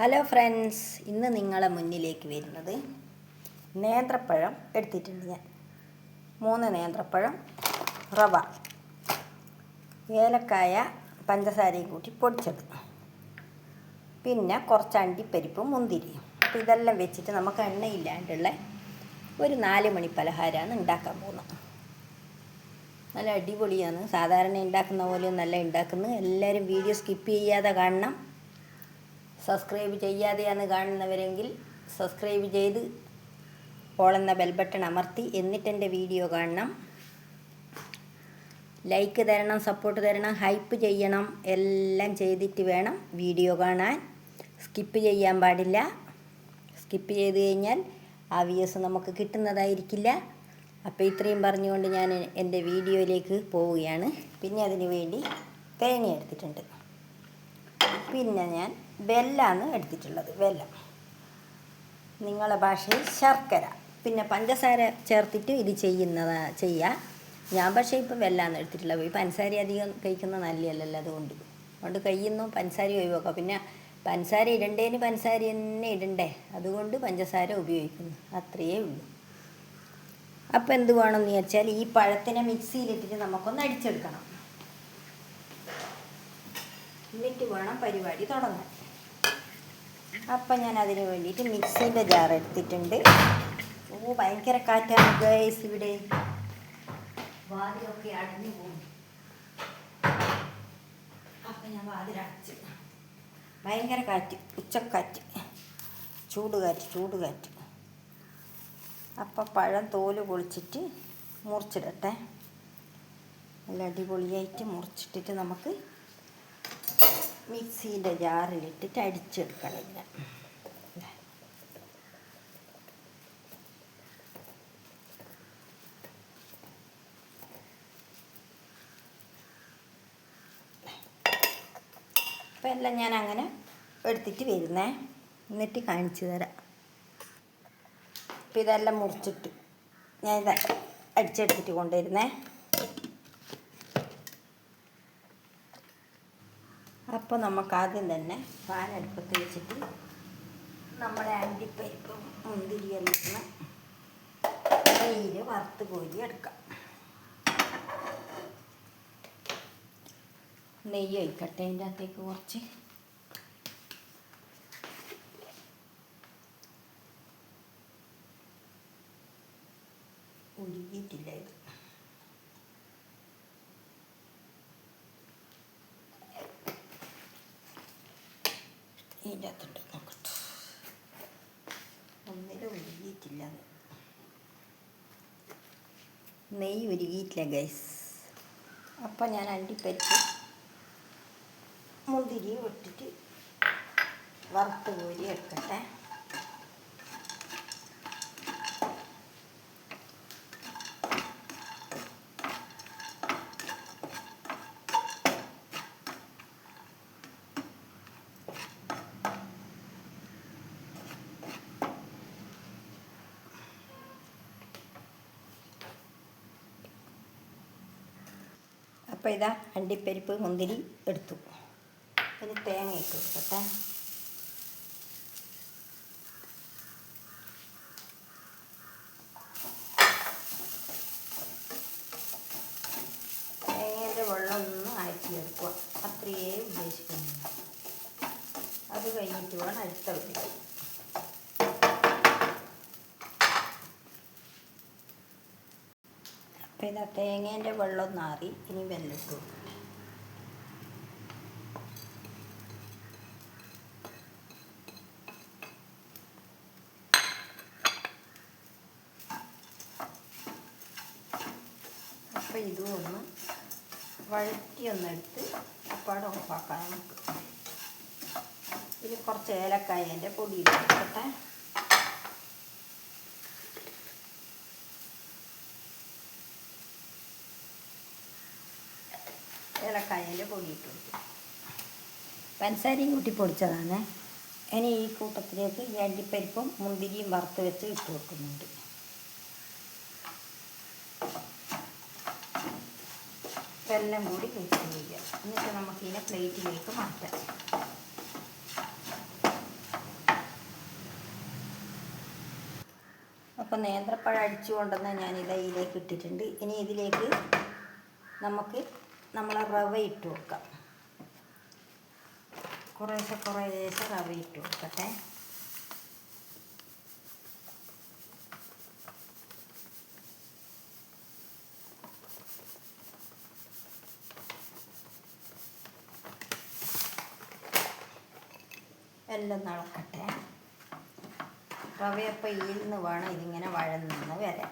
Hello friends, ഇന്ന് നിങ്ങളെ മുന്നിലേക്ക് വരുന്നത് നേന്ത്രപ്പഴം എടുത്തിട്ടുണ്ട്. ഞാൻ 3 നേന്ത്രപ്പഴം, റവ, ഏലക്കായ, പഞ്ചസാരയും കൂട്ടി പൊടിച്ചത്, പിന്നെ കുറച്ച് അണ്ടിപ്പരിപ്പും മുന്തിരിയും. അപ്പോൾ ഇതെല്ലാം വെച്ചിട്ട് നമുക്ക് എണ്ണയില്ലാണ്ടുള്ള ഒരു 4 മണി പലഹാരമാണ് ഉണ്ടാക്കാൻ പോകുന്നത്. നല്ല അടിപൊളിയാണ്. സാധാരണ ഉണ്ടാക്കുന്ന പോലെയൊന്നല്ല ഉണ്ടാക്കുന്നത്. എല്ലാവരും വീഡിയോ സ്കിപ്പ് ചെയ്യാതെ കാണണം. സബ്സ്ക്രൈബ് ചെയ്യാതെയാണ് കാണുന്നവരെങ്കിൽ സബ്സ്ക്രൈബ് ചെയ്ത് ഓളെന്ന ബെൽ ബട്ടൺ അമർത്തി എന്നിട്ട് എൻ്റെ വീഡിയോ കാണണം. ലൈക്ക് തരണം, സപ്പോർട്ട് തരണം, ഹൈപ്പ് ചെയ്യണം. എല്ലാം ചെയ്തിട്ട് വേണം വീഡിയോ കാണാൻ. സ്കിപ്പ് ചെയ്യാൻ പാടില്ല. സ്കിപ്പ് ചെയ്ത് കഴിഞ്ഞാൽ ആ വ്യൂസ് നമുക്ക് കിട്ടുന്നതായിരിക്കില്ല. അപ്പോൾ ഇത്രയും പറഞ്ഞുകൊണ്ട് ഞാൻ എൻ്റെ വീഡിയോയിലേക്ക് പോവുകയാണ്. പിന്നെ അതിന് വേണ്ടി തേങ്ങ എടുത്തിട്ടുണ്ട്. പിന്നെ ഞാൻ വെല്ലമാണ് എടുത്തിട്ടുള്ളത്. വെല്ലം, നിങ്ങളുടെ ഭാഷയിൽ ശർക്കര. പിന്നെ പഞ്ചസാര ചേർത്തിട്ട് ഇത് ചെയ്യാം. ഞാൻ പക്ഷേ ഇപ്പം വെല്ലമാണ് എടുത്തിട്ടുള്ളത്. ഈ പഞ്ചസാര അധികം കഴിക്കുന്നത് നല്ലതല്ലല്ലോ. അതുകൊണ്ട് കഴിയുന്നു പഞ്ചസാര ഒഴിവാക്കാം. പിന്നെ പഞ്ചസാര ഇടണ്ടേന് പഞ്ചസാര തന്നെ ഇടണ്ടേ, അതുകൊണ്ട് പഞ്ചസാര ഉപയോഗിക്കുന്നു, അത്രയേ ഉള്ളൂ. അപ്പോൾ എന്ത് വേണമെന്ന് വെച്ചാൽ ഈ പഴത്തിനെ മിക്സിയിലിട്ടിട്ട് നമുക്കൊന്ന് അടിച്ചെടുക്കണം. എന്നിട്ട് വേണം പരിപാടി തുടങ്ങാൻ. അപ്പം ഞാൻ അതിന് വേണ്ടിയിട്ട് മിക്സീൻ്റെ ജാർ എടുത്തിട്ടുണ്ട്. ഭയങ്കര കാറ്റാണ് ഗൈസ്. ഇവിടെ വാതിലൊക്കെ അടഞ്ഞു പോകും. അപ്പം ഞാൻ വാതിലടച്ച്. ഭയങ്കര കാറ്റ്, ഉച്ചക്കാറ്റ്, ചൂടുകാറ്റ്. അപ്പം പഴം തോല് പൊളിച്ചിട്ട് മുറിച്ചിടട്ടെ. നല്ല അടിപൊളിയായിട്ട് മുറിച്ചിട്ടിട്ട് നമുക്ക് മിക്സീൻ്റെ ജാറിലിട്ടിട്ട് അടിച്ചെടുക്കണം. ഇതിനെ അപ്പം എല്ലാം ഞാൻ അങ്ങനെ എടുത്തിട്ട് വരുന്നേ, എന്നിട്ട് കാണിച്ചു തരാം. അപ്പം ഇതെല്ലാം മുറിച്ചിട്ട് ഞാൻ ഇത് അടിച്ചെടുത്തിട്ട് കൊണ്ടുവരുന്നേ. അപ്പോൾ നമുക്ക് ആദ്യം തന്നെ പാൻ അടുപ്പത്ത് വെച്ചിട്ട് നമ്മുടെ അണ്ടിപ്പരിപ്പും മുന്തിരിയെല്ലാം നെയ്യിൽ വറുത്ത് കോരി എടുക്കാം. നെയ്യ് ഒഴിക്കട്ടെ. അതിൻ്റെ അകത്തേക്ക് കുറച്ച് ഉരുകിയിട്ടില്ല ഇത്. ഇതിൻ്റെ അകത്തുണ്ട്, നോക്കട്ടെ. ഒന്നിലും ഉരുകിയിട്ടില്ല, നെയ്യ് ഉരുകിയിട്ടില്ല ഗൈസ്. അപ്പം ഞാൻ അണ്ടിപ്പരിപ്പ് മുന്തിരിയും ഇട്ടിട്ട് വറുത്ത് കോരി എടുക്കട്ടെ. അപ്പോൾ ഇതാ അണ്ടിപ്പരിപ്പ് മുന്തിരി എടുത്തു. പിന്നെ തേങ്ങ ഇട്ട് കൊടുക്കട്ടെ. തേങ്ങേൻ്റെ വെള്ളം ഒന്ന് ആഴ്ചയെടുക്കുക, അത്രയേ ഉദ്ദേശിക്കുന്നില്ല. അത് കഴിഞ്ഞിട്ട് വേണം അടുത്ത പരിപാടി. അപ്പം ഇതാ തേങ്ങേൻ്റെ വെള്ളം നാറി. ഇനി വെല്ലം ഇട്ടു. അപ്പം ഇതും ഒന്ന് വഴറ്റിയൊന്നെടുത്ത് അപ്പാടെ ഓഫാക്കാം നമുക്ക്. ഇനി കുറച്ച് ഏലക്കായൻ്റെ പൊടി ഇട്ടിട്ടെ. ഏലക്കായൻ്റെ പൊടി ഇട്ട് കൊടുക്കും. പഞ്ചസാരയും കൂട്ടി പൊടിച്ചതാണ്. ഇനി ഈ കൂട്ടത്തിലേക്ക് ഈ അണ്ടിപ്പരിപ്പും മുന്തിരിയും വറുത്ത് വെച്ച് ഇട്ട് കൊടുക്കുന്നുണ്ട്. എല്ലാം കൂടി മിക്സ് ചെയ്യുക. എന്നിട്ട് നമുക്കിതിനെ പ്ലേറ്റിലേക്ക് മാറ്റാം. അപ്പോൾ നേന്ത്രപ്പഴം അടിച്ചു കൊണ്ടുവന്ന് ഞാൻ ഇതിലേക്ക് ഇട്ടിട്ടുണ്ട്. ഇനി ഇതിലേക്ക് നമുക്ക് നമ്മളെ റവ ഇട്ട് കൊടുക്കാം. കുറേശ്ശെ റവ ഇട്ട് കൊടുക്കട്ടെ. എല്ലാം നടക്കട്ടെ. റവയപ്പം ഈൽന്ന് വേണം ഇതിങ്ങനെ വഴന്ന് വരാൻ.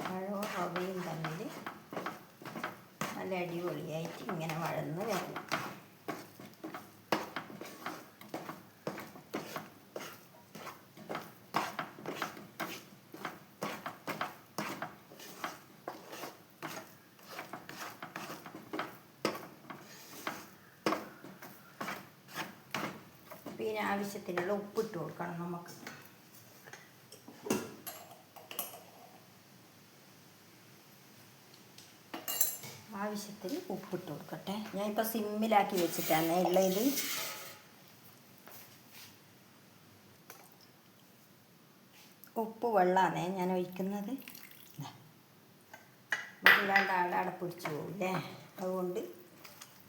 പഴവും റവയും തമ്മിൽ നല്ല അടിപൊളിയായിട്ട് ഇങ്ങനെ വഴന്ന് വരണം. പിന്നെ ആവശ്യത്തിനുള്ള ഉപ്പിട്ട് കൊടുക്കണം നമുക്ക്. ആവശ്യത്തിന് ഉപ്പിട്ട് കൊടുക്കട്ടെ. ഞാനിപ്പോൾ സിമ്മിലാക്കി വെച്ചിട്ടാണ് ഉള്ളത്. ഉപ്പ് വെള്ളമാണ് ഞാൻ ഒഴിക്കുന്നത്. ഇല്ലാണ്ട് ആടെ പിടിച്ച് പോകില്ലേ, അതുകൊണ്ട്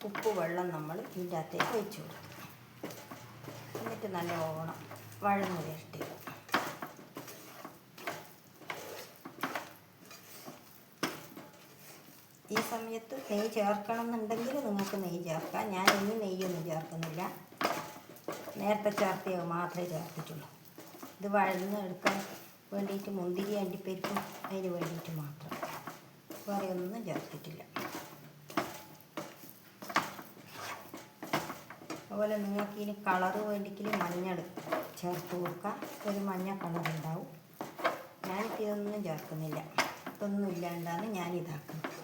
ഉപ്പ് വെള്ളം നമ്മൾ ഇതിൻ്റെ അകത്തേക്ക് ഒഴിച്ച് കൊടുക്കും. എന്നിട്ട് നല്ലോണം വഴന്ന് വരട്ടി. ഈ സമയത്ത് നെയ്യ് ചേർക്കണം എന്നുണ്ടെങ്കിൽ നിങ്ങൾക്ക് നെയ്യ് ചേർക്കാം. ഞാൻ ഇനി നെയ്യൊന്നും ചേർക്കുന്നില്ല, നേരത്തെ ചേർത്തിയത് മാത്രമേ ചേർത്തിട്ടുള്ളൂ. ഇത് വഴന്ന് എടുക്കാൻ വേണ്ടിയിട്ട് മുന്തിരി അണ്ടിപ്പരിപ്പും അതിന് വേണ്ടിയിട്ട് മാത്രം, വേറെ ഒന്നും ചേർത്തിട്ടില്ല. അതുപോലെ നിങ്ങൾക്ക് ഇനി കളറ് വേണ്ടിയെങ്കിൽ മഞ്ഞൾ ചേർത്ത് കൊടുക്കാം. ഒരു മഞ്ഞ കളറുണ്ടാവും. ഞാനിപ്പോൾ ഇതൊന്നും ചേർക്കുന്നില്ല. ഇതൊന്നും ഇല്ലാണ്ടാണ് ഞാനിതാക്കുന്നത്.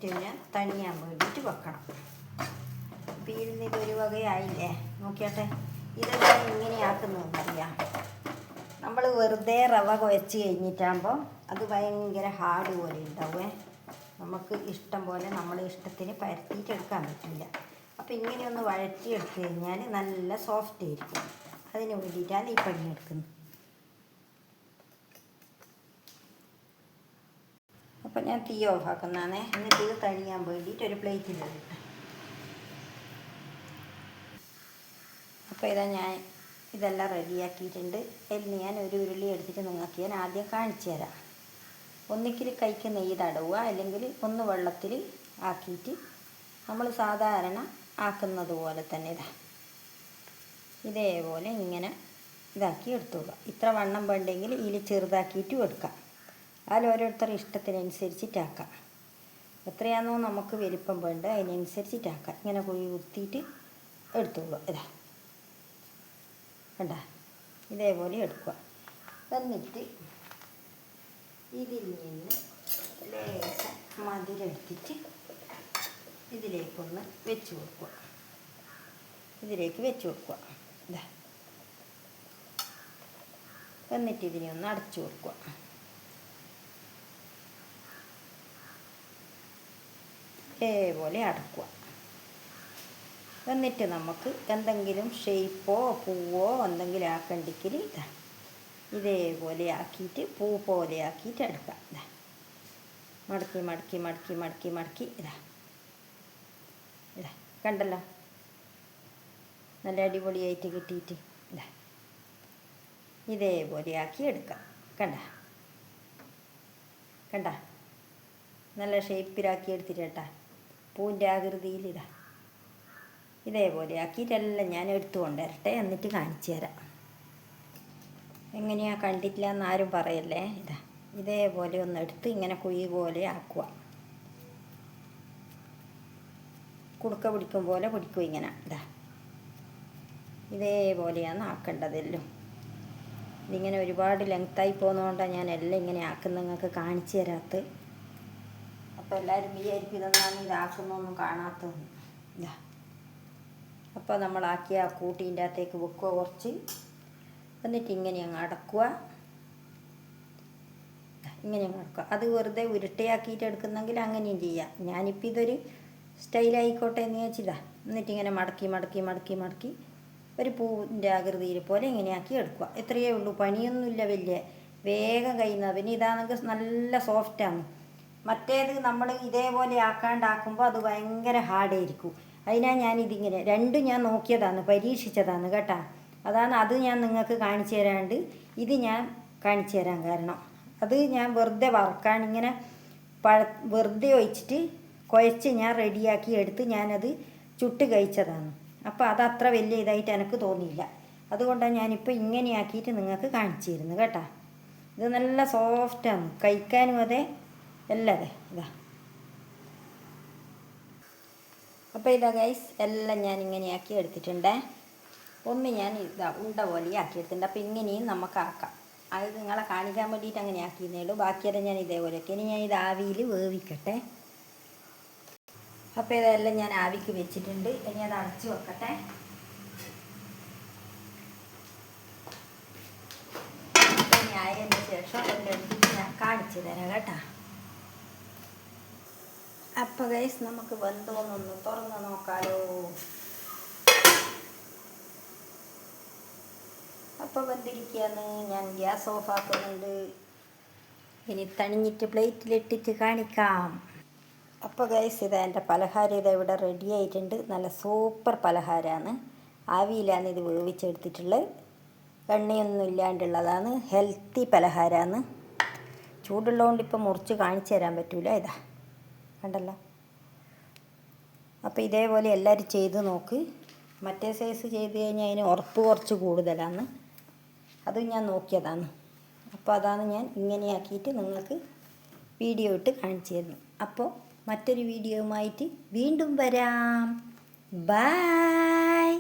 പിന്നെ തണിയാൻ വേണ്ടിയിട്ട് വെക്കണം. പിന്നെ ഇതൊരു വകയായില്ലേ, നോക്കിയാട്ടെ. ഇതെല്ലാം ഇങ്ങനെയാക്കുന്നതെന്നറിയാം. നമ്മൾ വെറുതെ റവ കുഴച്ച് കഴിഞ്ഞിട്ടാകുമ്പോൾ അത് ഭയങ്കര ഹാർഡ് പോലെ ഉണ്ടാവുമേ. നമുക്ക് ഇഷ്ടം പോലെ നമ്മളെ ഇഷ്ടത്തിന് പരത്തിയിട്ടെടുക്കാൻ പറ്റില്ല. അപ്പോൾ ഇങ്ങനെയൊന്ന് വഴറ്റിയെടുത്ത് കഴിഞ്ഞാൽ നല്ല സോഫ്റ്റ് ആയിരിക്കും. അതിന് വേണ്ടിയിട്ടാണ് ഈ പണിയെടുക്കുന്നത്. അപ്പോൾ ഞാൻ തീ ഓഫാക്കുന്നതാണ്. എന്നിട്ട് ഇത് തണിയാൻ വേണ്ടിയിട്ട് ഒരു പ്ലേറ്റിലെടുക്കാം. അപ്പോൾ ഇതാ ഞാൻ ഇതെല്ലാം റെഡിയാക്കിയിട്ടുണ്ട്. അതിൽ ഞാൻ ഒരു ഉരുളി എടുത്തിട്ട് നിങ്ങൾക്ക് ഞാൻ ആദ്യം കാണിച്ചു തരാം. ഒന്നിക്കിൽ കൈക്ക് നെയ്യ് തടവുക, അല്ലെങ്കിൽ ഒന്ന് വെള്ളത്തിൽ ആക്കിയിട്ട് നമ്മൾ സാധാരണ ആക്കുന്നത് പോലെ തന്നെ ഇതേപോലെ ഇങ്ങനെ ഇതാക്കി എടുത്തോളുക. ഇത്ര വണ്ണം വേണ്ടെങ്കിൽ ഇതിൽ ചെറുതാക്കിയിട്ടും എടുക്കാം. അതിൽ ഓരോരുത്തരുടെ ഇഷ്ടത്തിനനുസരിച്ചിട്ടാക്കാം. എത്രയാണോ നമുക്ക് വലിപ്പം വേണ്ടത് അതിനനുസരിച്ചിട്ടാക്കാം. ഇങ്ങനെ കുഴി കുത്തിയിട്ട് എടുത്തോളൂ. കണ്ട, ഇതേപോലെ എടുക്കുക. എന്നിട്ട് ഇതിൽ നിന്ന് ലേശം മധുരെടുത്തിട്ട് ഇതിലേക്കൊന്ന് വെച്ച് കൊടുക്കുക. ഇതിലേക്ക് വെച്ച് കൊടുക്കുക. എന്നിട്ട് ഇതിനെ ഒന്ന് അടച്ചു കൊടുക്കുക. ഇതേപോലെ അടക്കുക. എന്നിട്ട് നമുക്ക് എന്തെങ്കിലും ഷേപ്പോ പൂവോ എന്തെങ്കിലും ആക്കണ്ടെങ്കിൽ ഇതേപോലെ ആക്കിയിട്ട് പൂ പോലെ ആക്കിയിട്ട് എടുക്കാം. മടക്കി മടക്കി മടക്കി മടക്കി മടക്കി ഇതാ കണ്ടല്ലോ, നല്ല അടിപൊളിയായിട്ട് കിട്ടിയിട്ട് ഇതേപോലെ ആക്കി എടുക്കാം. കണ്ട നല്ല ഷേപ്പിലാക്കി എടുത്തിട്ടാ പൂവിൻ്റെ ആകൃതിയിൽ ഇതേപോലെ ആക്കിയിട്ടെല്ലാം ഞാൻ എടുത്തു കൊണ്ടുവരട്ടെ. എന്നിട്ട് കാണിച്ചു തരാം. എങ്ങനെയാണ് കണ്ടിട്ടില്ല എന്നാരും പറയല്ലേ. ഇതേപോലെ ഒന്ന് എടുത്ത് ഇങ്ങനെ കുഴി പോലെ ആക്കുക. കുടുക്ക പിടിക്കും പോലെ പിടിക്കും. ഇങ്ങനെ ഇതേപോലെയാണ് ആക്കേണ്ടതെല്ലാം. ഇതിങ്ങനെ ഒരുപാട് ലെങ്ത്തായി പോകുന്നതുകൊണ്ടാണ് ഞാൻ എല്ലാം ഇങ്ങനെ ആക്കുന്ന നിങ്ങൾക്ക് കാണിച്ചു തരാത്തത്. അപ്പോൾ എല്ലാവരും വിചാരിക്കും ഇതൊന്നാണ് ഇതാക്കുന്നൊന്നും കാണാത്തതെന്ന്. അപ്പോൾ നമ്മളാക്കിയ കൂട്ടീൻ്റെ അകത്തേക്ക് വെക്കുക കുറച്ച്. എന്നിട്ട് ഇങ്ങനെ അങ്ങ് അടക്കുക. ഇങ്ങനെ എടുക്കുക. അത് വെറുതെ ഉരുട്ടയാക്കിയിട്ട് എടുക്കുന്നെങ്കിൽ അങ്ങനെയും ചെയ്യാം. ഞാനിപ്പോൾ ഇതൊരു സ്റ്റൈലായിക്കോട്ടെ എന്ന് വെച്ചിതാ. എന്നിട്ടിങ്ങനെ മടക്കി മടക്കി മടക്കി മടക്കി ഒരു പൂവിൻ്റെ ആകൃതിയിൽ പോലെ ഇങ്ങനെയാക്കി എടുക്കുക. എത്രയേ ഉള്ളൂ, പണിയൊന്നുമില്ല വലിയ, വേഗം കഴിയുന്നത്. പിന്നെ ഇതാണെങ്കിൽ നല്ല സോഫ്റ്റാണ്. മറ്റേത് നമ്മൾ ഇതേപോലെ ആക്കാണ്ടാക്കുമ്പോൾ അത് ഭയങ്കര ഹാർഡായിരിക്കും. അതിനാണ് ഞാനിതിങ്ങനെ രണ്ടും ഞാൻ നോക്കിയതാണ്, പരീക്ഷിച്ചതാണ് കേട്ടോ. അത് ഞാൻ നിങ്ങൾക്ക് കാണിച്ചു തരാണ്ട് ഇത് ഞാൻ കാണിച്ചു തരാൻ കാരണം, അത് ഞാൻ വെറുതെ വറക്കാൻ ഇങ്ങനെ വെറുതെ ഒഴിച്ചിട്ട് കുഴച്ച് ഞാൻ റെഡിയാക്കി എടുത്ത് ഞാനത് ചുട്ട് കഴിച്ചതാണ്. അപ്പോൾ അതത്ര വലിയ ഇതായിട്ട് എനിക്ക് തോന്നിയില്ല. അതുകൊണ്ടാണ് ഞാനിപ്പോൾ ഇങ്ങനെയാക്കിയിട്ട് നിങ്ങൾക്ക് കാണിച്ചു തരുന്നത് കേട്ടോ. ഇത് നല്ല സോഫ്റ്റാണ്, കഴിക്കാനും അതെ, എല്ലാം അതെ. ഇതാ, അപ്പോൾ ഇതാ ഗൈസ്, എല്ലാം ഞാൻ ഇങ്ങനെയാക്കി എടുത്തിട്ടുണ്ട്. ഒന്ന് ഞാൻ ഇതാ ഉണ്ട പോലെ ആക്കി എടുത്തിട്ടുണ്ട്. അപ്പോൾ ഇങ്ങനെയും നമുക്ക് ആക്കാം. അത് നിങ്ങളെ കാണിക്കാൻ വേണ്ടിയിട്ട് അങ്ങനെ ആക്കിയെന്നേ ഉള്ളൂ. ബാക്കിയെല്ലാം ഞാൻ ഇതേപോലെ ആക്കി. ഇനി ഞാൻ ഇത് ആവിയിൽ വേവിക്കട്ടെ. അപ്പോൾ ഇതെല്ലാം ഞാൻ ആവിക്ക് വെച്ചിട്ടുണ്ട്. ഇനി അത് അടച്ച് വെക്കട്ടെ. ഇനി ആയതിന് ശേഷം എല്ലാം എടുത്തിട്ട് ഞാൻ കാണിച്ചു തരാം കേട്ടോ. അപ്പോൾ ഗൈസ്, നമുക്ക് വെന്തോന്നൊന്ന് തുറന്ന് നോക്കാലോ. അപ്പോൾ വെന്തിരിക്കുകയാണ്. ഞാൻ ഗ്യാസ് ഓഫ് ആക്കുന്നുണ്ട്. ഇനി തണിഞ്ഞിട്ട് പ്ലേറ്റിലിട്ടിട്ട് കാണിക്കാം. അപ്പോൾ ഗൈസ്, ഇതാ എൻ്റെ പലഹാരം ഇതാ ഇവിടെ റെഡി ആയിട്ടുണ്ട്. നല്ല സൂപ്പർ പലഹാരമാണ്. ആവിയിലാണ് ഇത് വേവിച്ചെടുത്തിട്ടുള്ളത്. എണ്ണയൊന്നും ഇല്ലാണ്ടുള്ളതാണ്. ഹെൽത്തി പലഹാരമാണ്. ചൂടുള്ളതുകൊണ്ട് ഇപ്പോൾ മുറിച്ച് കാണിച്ചു തരാൻ പറ്റില്ല. ഇതാ കണ്ടല്ലോ. അപ്പോൾ ഇതേപോലെ എല്ലാവരും ചെയ്ത് നോക്ക്. മറ്റേ സൈസ് ചെയ്ത് കഴിഞ്ഞാൽ അതിന് ഉറപ്പ് കുറച്ച് കൂടുതലാണ്. അതും ഞാൻ നോക്കിയതാണ്. അപ്പോൾ അതാണ് ഞാൻ ഇങ്ങനെയാക്കിയിട്ട് നിങ്ങൾക്ക് വീഡിയോ ഇട്ട് കാണിച്ചു തരുന്നു. അപ്പോൾ മറ്റൊരു വീഡിയോയുമായിട്ട് വീണ്ടും വരാം. ബൈ.